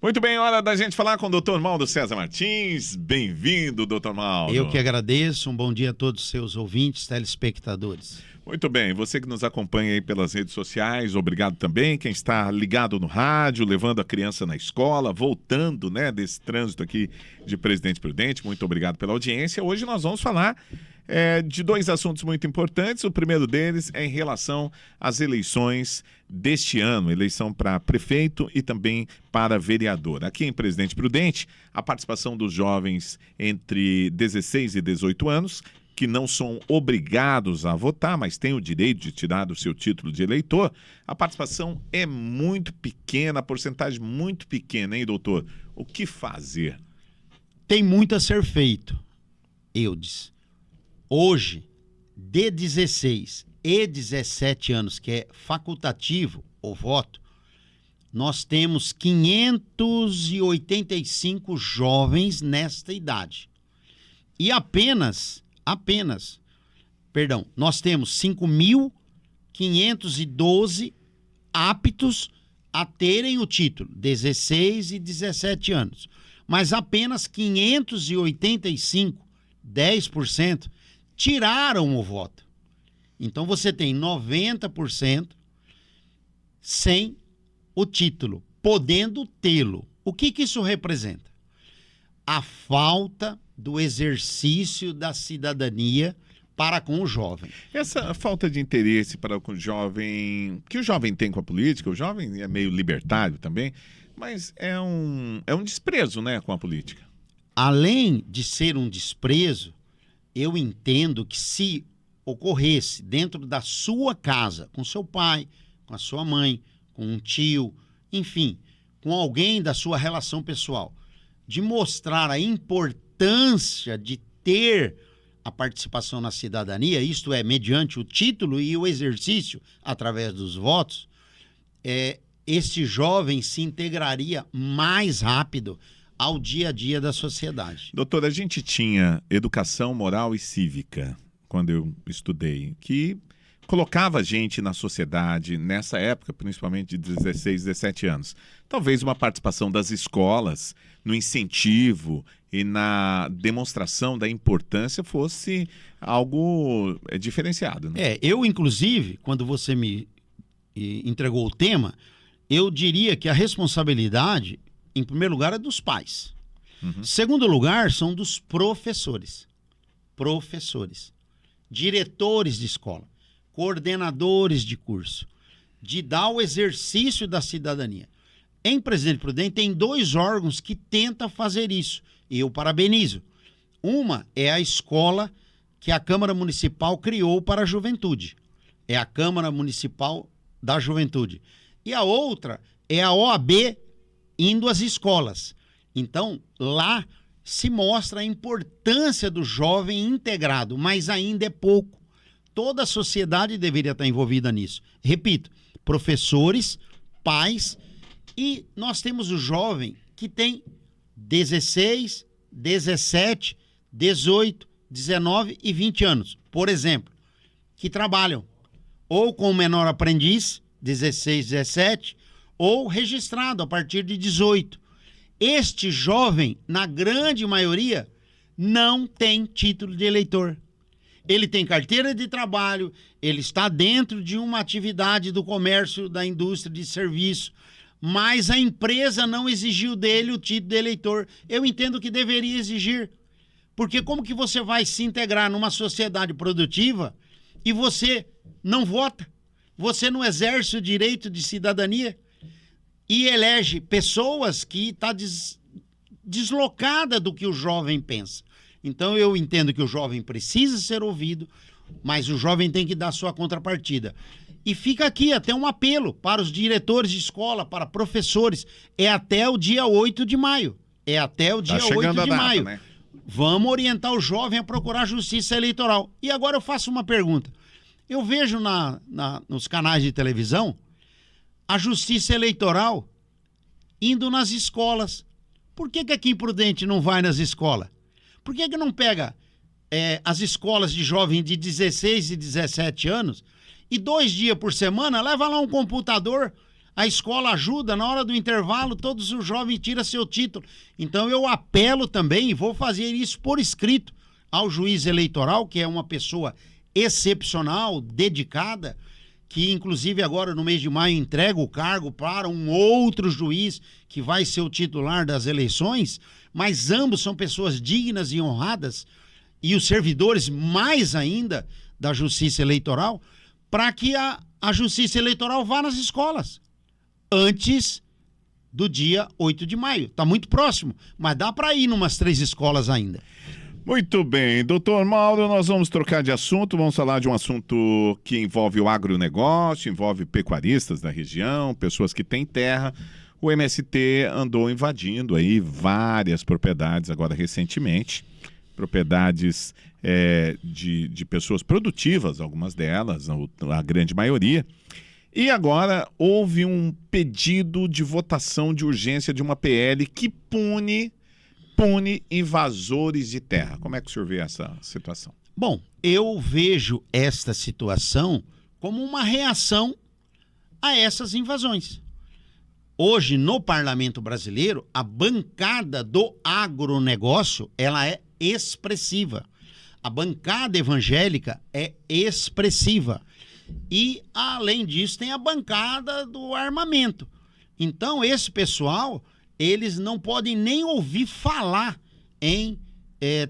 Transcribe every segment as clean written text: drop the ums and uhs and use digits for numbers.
Muito bem, hora da gente falar com o Dr. Mauro César Martins. Bem-vindo, Dr. Mauro. Eu que agradeço. Um bom dia a todos os seus ouvintes, telespectadores. Muito bem, você que nos acompanha aí pelas redes sociais, obrigado também. Quem está ligado no rádio, levando a criança na escola, voltando, né, desse trânsito aqui de Presidente Prudente, muito obrigado pela audiência. Hoje nós vamos falar de dois assuntos muito importantes. O primeiro deles é em relação às eleições deste ano, eleição para prefeito e também para vereador. Aqui em Presidente Prudente, a participação dos jovens entre 16 e 18 anos, que não são obrigados a votar, mas têm o direito de tirar o seu título de eleitor, a participação é muito pequena, a porcentagem muito pequena, hein, doutor? O que fazer? Tem muito a ser feito, Eudes. Hoje, de 16 e 17 anos, que é facultativo o voto, nós temos 585 jovens nesta idade. E nós temos 5.512 aptos a terem o título, 16 e 17 anos. Mas apenas 585, 10%, tiraram o voto. Então você tem 90% sem o título, podendo tê-lo. O que isso representa? A falta do exercício da cidadania para com o jovem. Essa falta de interesse para com o jovem, que o jovem tem com a política, o jovem é meio libertário também, mas é um desprezo, né, com a política. Além de ser um desprezo, eu entendo que se ocorresse dentro da sua casa, com seu pai, com a sua mãe, com um tio, enfim, com alguém da sua relação pessoal, de mostrar a importância de ter a participação na cidadania, isto é, mediante o título e o exercício através dos votos, este jovem se integraria mais rápido ao dia a dia da sociedade. Doutor, a gente tinha educação moral e cívica, quando eu estudei, que colocava a gente na sociedade, nessa época, principalmente de 16, 17 anos. Talvez uma participação das escolas no incentivo e na demonstração da importância fosse algo diferenciado, né? Eu, inclusive, quando você me entregou o tema, eu diria que a responsabilidade, em primeiro lugar, é dos pais. Uhum. Segundo lugar, são dos professores. Diretores de escola, coordenadores de curso, de dar o exercício da cidadania. Em Presidente Prudente tem dois órgãos que tentam fazer isso, e eu parabenizo. Uma é a escola que a Câmara Municipal criou para a juventude. É a Câmara Municipal da Juventude. E a outra é a OAB indo às escolas. Então, lá se mostra a importância do jovem integrado, mas ainda é pouco. Toda a sociedade deveria estar envolvida nisso. Repito, professores, pais, e nós temos o jovem que tem 16, 17, 18, 19 e 20 anos, por exemplo, que trabalham ou com menor aprendiz, 16, 17, ou registrado a partir de 18. Este jovem, na grande maioria, não tem título de eleitor. Ele tem carteira de trabalho, ele está dentro de uma atividade do comércio, da indústria de serviço, mas a empresa não exigiu dele o título de eleitor. Eu entendo que deveria exigir, porque como que você vai se integrar numa sociedade produtiva e você não vota? Você não exerce o direito de cidadania? E elege pessoas que estão deslocada do que o jovem pensa. Então eu entendo que o jovem precisa ser ouvido, mas o jovem tem que dar sua contrapartida. E fica aqui até um apelo para os diretores de escola, para professores. É até o dia 8 de maio. Né? Vamos orientar o jovem a procurar justiça eleitoral. E agora eu faço uma pergunta. Eu vejo nos canais de televisão a justiça eleitoral indo nas escolas. Por que aqui em Prudente não vai nas escolas? Por que não pega as escolas de jovens de 16 e 17 anos e 2 dias por semana leva lá um computador, A escola ajuda, na hora do intervalo, todos os jovens tiram seu título. Então eu apelo também, e vou fazer isso por escrito, ao juiz eleitoral, que é uma pessoa excepcional, dedicada, que inclusive agora no mês de maio entrega o cargo para um outro juiz que vai ser o titular das eleições, mas ambos são pessoas dignas e honradas, e os servidores mais ainda da Justiça Eleitoral, para que a Justiça Eleitoral vá nas escolas antes do dia 8 de maio. Está muito próximo, mas dá para ir numas 3 escolas ainda. Muito bem, doutor Mauro, nós vamos trocar de assunto, vamos falar de um assunto que envolve o agronegócio, envolve pecuaristas da região, pessoas que têm terra. O MST andou invadindo aí várias propriedades agora recentemente, propriedades de pessoas produtivas, algumas delas, a grande maioria. E agora houve um pedido de votação de urgência de uma PL que pune invasores de terra. Como é que o senhor vê essa situação? Bom, eu vejo esta situação como uma reação a essas invasões. Hoje, no Parlamento Brasileiro, a bancada do agronegócio, ela é expressiva. A bancada evangélica é expressiva. E, além disso, tem a bancada do armamento. Então, esse pessoal, eles não podem nem ouvir falar em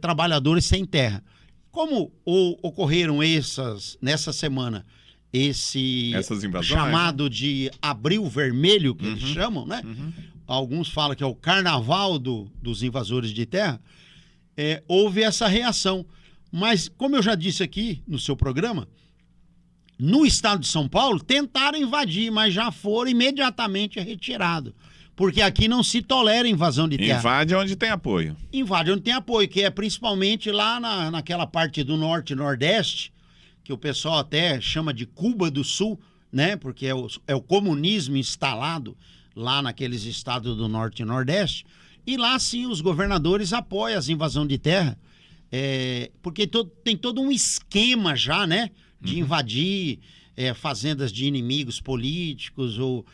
trabalhadores sem terra. Como ocorreram nessa semana, essas invasões, chamado de abril vermelho, que eles chamam, né? Alguns falam que é o carnaval dos invasores de terra. Houve essa reação. Mas, como eu já disse aqui no seu programa, no estado de São Paulo, tentaram invadir, mas já foram imediatamente retirados. Porque aqui não se tolera invasão de terra. Invade onde tem apoio. Invade onde tem apoio, que é principalmente lá naquela parte do norte e nordeste, que o pessoal até chama de Cuba do Sul, né? Porque é o comunismo instalado lá naqueles estados do norte e nordeste. E lá, sim, os governadores apoiam as invasões de terra. Porque tem todo um esquema já, né? De invadir fazendas de inimigos políticos ou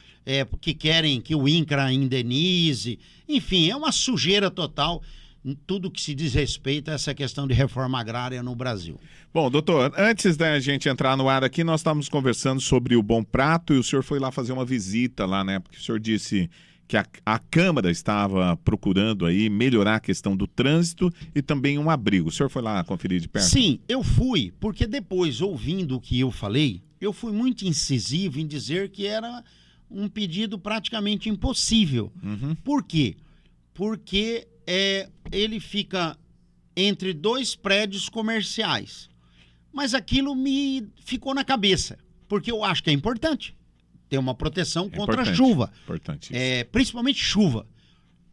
que querem que o INCRA indenize. Enfim, é uma sujeira total em tudo que se diz respeito a essa questão de reforma agrária no Brasil. Bom, doutor, antes da gente entrar no ar aqui, nós estávamos conversando sobre o Bom Prato e o senhor foi lá fazer uma visita lá, né? Porque o senhor disse que a Câmara estava procurando aí melhorar a questão do trânsito e também um abrigo. O senhor foi lá conferir de perto? Sim, eu fui, porque depois, ouvindo o que eu falei, eu fui muito incisivo em dizer que era um pedido praticamente impossível. Por quê? Porque ele fica entre 2 prédios comerciais. Mas aquilo me ficou na cabeça, porque eu acho que é importante ter uma proteção contra a chuva. Importante. Principalmente chuva.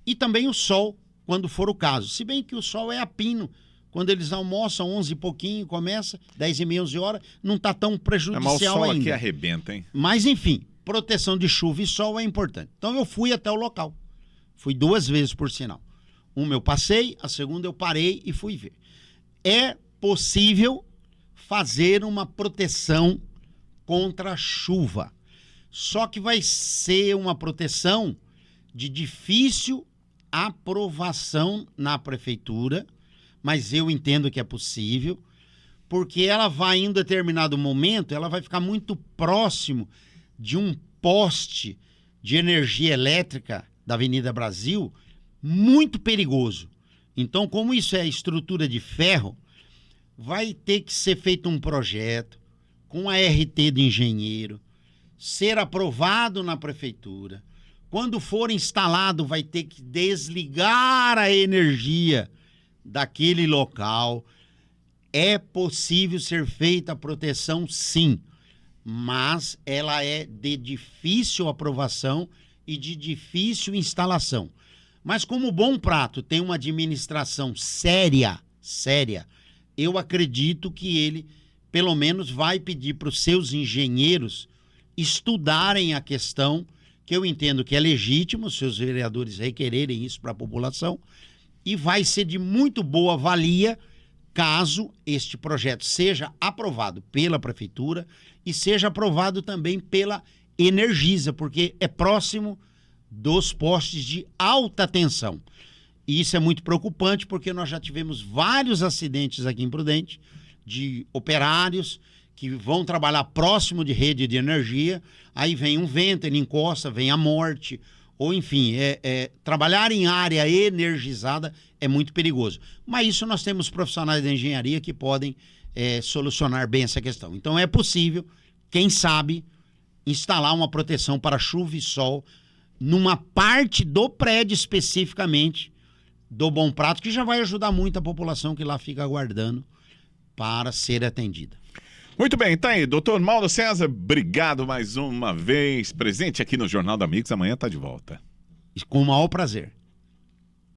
E também o sol, quando for o caso. Se bem que o sol é a pino. Quando eles almoçam 11 e pouquinho, começa, 10 e meia, 11 horas, não está tão prejudicial mas o sol ainda. aqui arrebenta, hein? Mas, enfim, proteção de chuva e sol é importante. Então, eu fui até o local. Fui 2 vezes, por sinal. Uma eu passei, a segunda eu parei e fui ver. É possível fazer uma proteção contra a chuva. Só que vai ser uma proteção de difícil aprovação na prefeitura, mas eu entendo que é possível, porque ela vai, em determinado momento, ela vai ficar muito próximo de um poste de energia elétrica da Avenida Brasil, muito perigoso. Então, como isso é estrutura de ferro, vai ter que ser feito um projeto com a RT de engenheiro, ser aprovado na prefeitura. Quando for instalado, vai ter que desligar a energia daquele local. É possível ser feita a proteção, sim, mas ela é de difícil aprovação e de difícil instalação. Mas como o Bom Prato tem uma administração séria, eu acredito que ele, pelo menos, vai pedir para os seus engenheiros estudarem a questão, que eu entendo que é legítimo, os seus vereadores requererem isso para a população, e vai ser de muito boa valia caso este projeto seja aprovado pela prefeitura e seja aprovado também pela Energisa, porque é próximo dos postes de alta tensão. E isso é muito preocupante, porque nós já tivemos vários acidentes aqui em Prudente de operários que vão trabalhar próximo de rede de energia, aí vem um vento, ele encosta, vem a morte, ou enfim, trabalhar em área energizada é muito perigoso. Mas isso nós temos profissionais de engenharia que podem solucionar bem essa questão. Então é possível, quem sabe, instalar uma proteção para chuva e sol numa parte do prédio especificamente do Bom Prato, que já vai ajudar muito a população que lá fica aguardando para ser atendida. Muito bem, tá aí. Doutor Mauro César, obrigado mais uma vez. Presente aqui no Jornal da Mix. Amanhã tá de volta. Com o maior prazer.